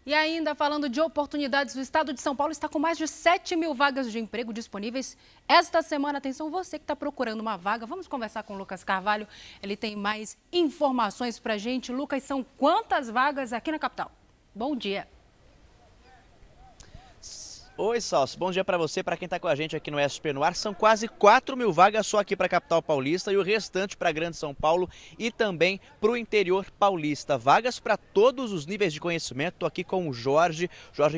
E ainda falando de oportunidades, o estado de São Paulo está com mais de 7 mil vagas de emprego disponíveis. Esta semana, atenção, você que está procurando uma vaga, vamos conversar com o Lucas Carvalho. Ele tem mais informações para a gente. Lucas, são quantas vagas aqui na capital? Bom dia. Oi, Salso. Bom dia para você, para quem está com a gente aqui no SP no Ar. São quase 4 mil vagas só aqui para a capital paulista e o restante para a Grande São Paulo e também para o interior paulista. Vagas para todos os níveis de conhecimento. Estou aqui com o Jorge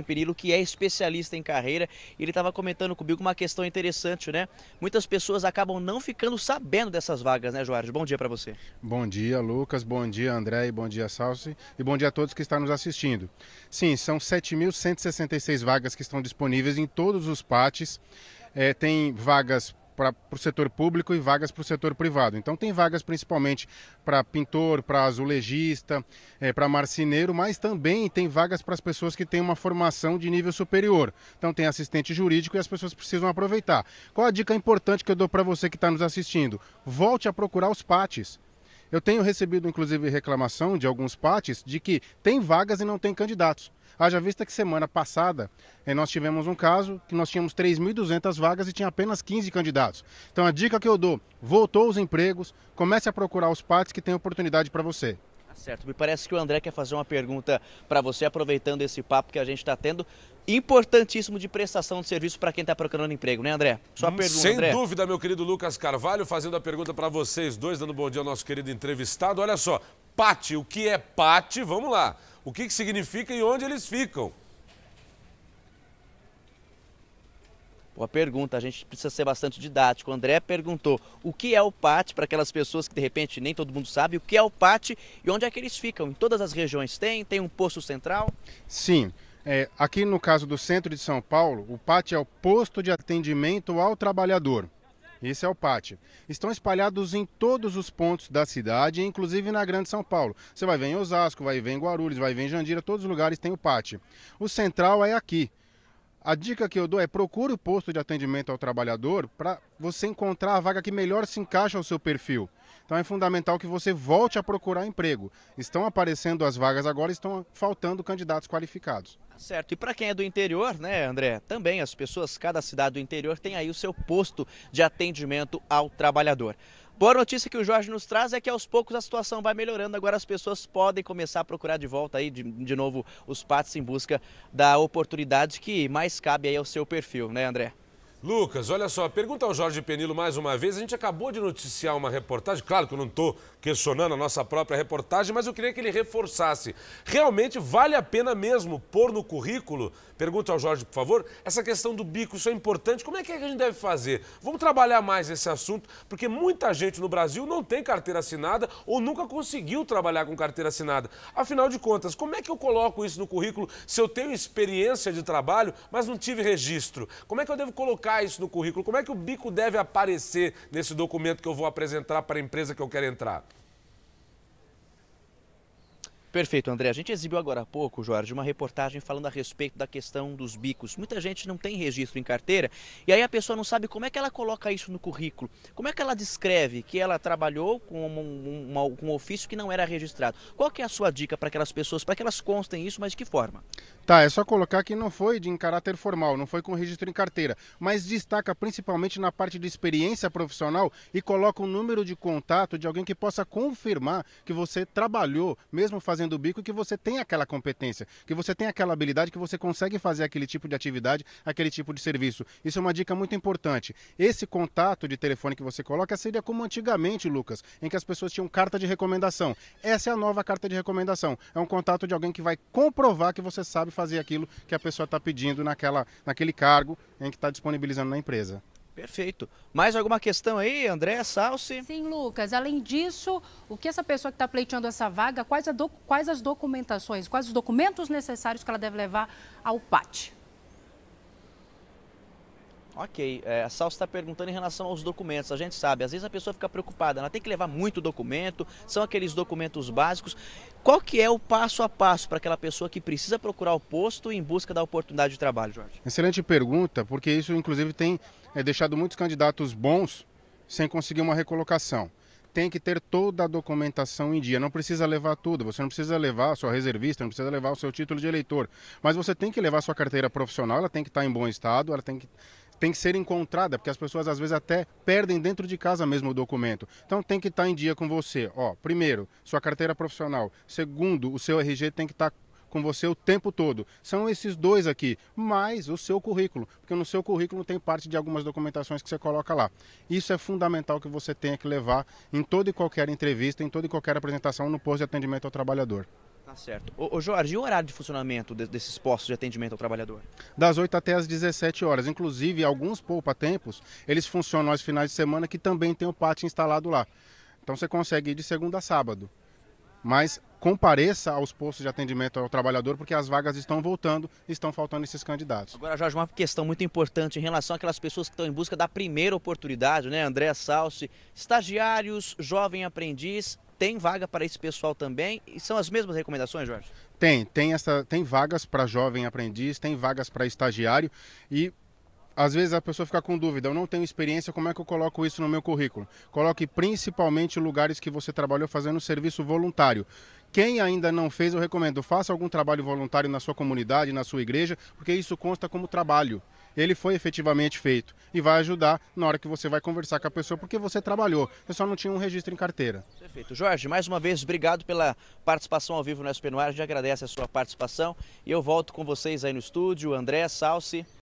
Penilo, que é especialista em carreira. Ele estava comentando comigo uma questão interessante, né? Muitas pessoas acabam não ficando sabendo dessas vagas, né, Jorge? Bom dia para você. Bom dia, Lucas. Bom dia, André. E bom dia, Salso. E bom dia a todos que estão nos assistindo. Sim, são 7.166 vagas que estão disponíveis em todos os PATs. Tem vagas para o setor público e vagas para o setor privado. Então tem vagas principalmente para pintor, para azulejista, para marceneiro, mas também tem vagas para as pessoas que têm uma formação de nível superior. Então tem assistente jurídico e as pessoas precisam aproveitar. Qual a dica importante que eu dou para você que está nos assistindo? Volte a procurar os PATs. Eu tenho recebido, inclusive, reclamação de alguns PATs de que tem vagas e não tem candidatos. Haja vista que semana passada nós tivemos um caso que nós tínhamos 3.200 vagas e tinha apenas 15 candidatos. Então a dica que eu dou, voltou os empregos, comece a procurar os PATs que tem oportunidade para você. Certo, me parece que o André quer fazer uma pergunta para você, aproveitando esse papo que a gente está tendo. Importantíssimo de prestação de serviço para quem está procurando emprego, né, André? Sua pergunta, Sem André. dúvida, meu querido Lucas Carvalho, fazendo a pergunta para vocês dois, dando bom dia ao nosso querido entrevistado. Olha só, PAT, o que é PAT? Vamos lá. O que significa e onde eles ficam? Boa pergunta, a gente precisa ser bastante didático. O André perguntou o que é o PAT para aquelas pessoas que de repente nem todo mundo sabe, o que é o PAT e onde é que eles ficam? Em todas as regiões tem um posto central? Sim, aqui no caso do centro de São Paulo, o PAT é o Posto de Atendimento ao Trabalhador. Esse é o PAT. Estão espalhados em todos os pontos da cidade, inclusive na Grande São Paulo. Você vai ver em Osasco, vai ver em Guarulhos, vai ver em Jandira, todos os lugares tem o PAT. O central é aqui. A dica que eu dou é procure o posto de atendimento ao trabalhador para você encontrar a vaga que melhor se encaixa ao seu perfil. Então é fundamental que você volte a procurar emprego. Estão aparecendo as vagas agora, estão faltando candidatos qualificados. Certo, e para quem é do interior, né, André, também as pessoas, cada cidade do interior tem aí o seu posto de atendimento ao trabalhador. Boa notícia que o Jorge nos traz é que aos poucos a situação vai melhorando, agora as pessoas podem começar a procurar de volta aí, de novo, os PATs em busca da oportunidade que mais cabe aí ao seu perfil, né, André? Lucas, olha só, pergunta ao Jorge Penilo mais uma vez. A gente acabou de noticiar uma reportagem, claro que eu não estou questionando a nossa própria reportagem, mas eu queria que ele reforçasse. Realmente vale a pena mesmo pôr no currículo, pergunta ao Jorge, por favor, essa questão do bico, isso é importante, como é que a gente deve fazer? Vamos trabalhar mais esse assunto, porque muita gente no Brasil não tem carteira assinada ou nunca conseguiu trabalhar com carteira assinada. Afinal de contas, como é que eu coloco isso no currículo se eu tenho experiência de trabalho, mas não tive registro? Como é que eu devo colocar isso no currículo? Como é que o bico deve aparecer nesse documento que eu vou apresentar para a empresa que eu quero entrar? Perfeito, André. A gente exibiu agora há pouco, Jorge, uma reportagem falando a respeito da questão dos bicos. Muita gente não tem registro em carteira e aí a pessoa não sabe como é que ela coloca isso no currículo. Como é que ela descreve que ela trabalhou com um ofício que não era registrado? Qual que é a sua dica para aquelas pessoas, para que elas constem isso, mas de que forma? Tá, é só colocar que não foi em caráter formal, não foi com registro em carteira, mas destaca principalmente na parte de experiência profissional e coloca um número de contato de alguém que possa confirmar que você trabalhou, mesmo fazendo o bico, e que você tem aquela competência, que você tem aquela habilidade, que você consegue fazer aquele tipo de atividade, aquele tipo de serviço. Isso é uma dica muito importante. Esse contato de telefone que você coloca seria como antigamente, Lucas, em que as pessoas tinham carta de recomendação. Essa é a nova carta de recomendação. É um contato de alguém que vai comprovar que você sabe fazer aquilo que a pessoa está pedindo naquele cargo em que está disponibilizando na empresa. Perfeito. Mais alguma questão aí, André, Salsi? Sim, Lucas. Além disso, o que essa pessoa que está pleiteando essa vaga, quais as documentações, quais os documentos necessários que ela deve levar ao PAT? Ok, a Salsi está perguntando em relação aos documentos. A gente sabe, às vezes a pessoa fica preocupada, ela tem que levar muito documento, são aqueles documentos básicos. Qual que é o passo a passo para aquela pessoa que precisa procurar o posto em busca da oportunidade de trabalho, Jorge? Excelente pergunta, porque isso inclusive tem deixado muitos candidatos bons sem conseguir uma recolocação. tem que ter toda a documentação em dia. Não precisa levar tudo, você não precisa levar a sua reservista, não precisa levar o seu título de eleitor. Mas você tem que levar a sua carteira profissional, ela tem que estar em bom estado, ela tem que ser encontrada, porque as pessoas às vezes até perdem dentro de casa mesmo o documento. Então tem que estar em dia com você. Primeiro, sua carteira profissional. Segundo, o seu RG tem que estar com você o tempo todo. São esses dois aqui, mais o seu currículo, porque no seu currículo tem parte de algumas documentações que você coloca lá. Isso é fundamental que você tenha que levar em toda e qualquer entrevista, em toda e qualquer apresentação no posto de atendimento ao trabalhador. Tá certo. Ô Jorge, e o horário de funcionamento desses postos de atendimento ao trabalhador? Das 8 até as 17 horas. Inclusive, alguns poupa-tempos, eles funcionam aos finais de semana que também tem o pátio instalado lá. Então você consegue ir de segunda a sábado. Mas compareça aos postos de atendimento ao trabalhador, porque as vagas estão voltando e estão faltando esses candidatos. Agora, Jorge, uma questão muito importante em relação àquelas pessoas que estão em busca da primeira oportunidade, né? André Salsi, estagiários, jovem aprendiz, tem vaga para esse pessoal também? E são as mesmas recomendações, Jorge? Tem vagas para jovem aprendiz, tem vagas para estagiário e às vezes a pessoa fica com dúvida, eu não tenho experiência, como é que eu coloco isso no meu currículo? Coloque principalmente lugares que você trabalhou fazendo serviço voluntário. Quem ainda não fez, eu recomendo, faça algum trabalho voluntário na sua comunidade, na sua igreja, porque isso consta como trabalho. Ele foi efetivamente feito e vai ajudar na hora que você vai conversar com a pessoa, porque você trabalhou, você só não tinha um registro em carteira. Perfeito. Jorge, mais uma vez, obrigado pela participação ao vivo no SP no Ar, a gente agradece a sua participação e eu volto com vocês aí no estúdio, André Salsi.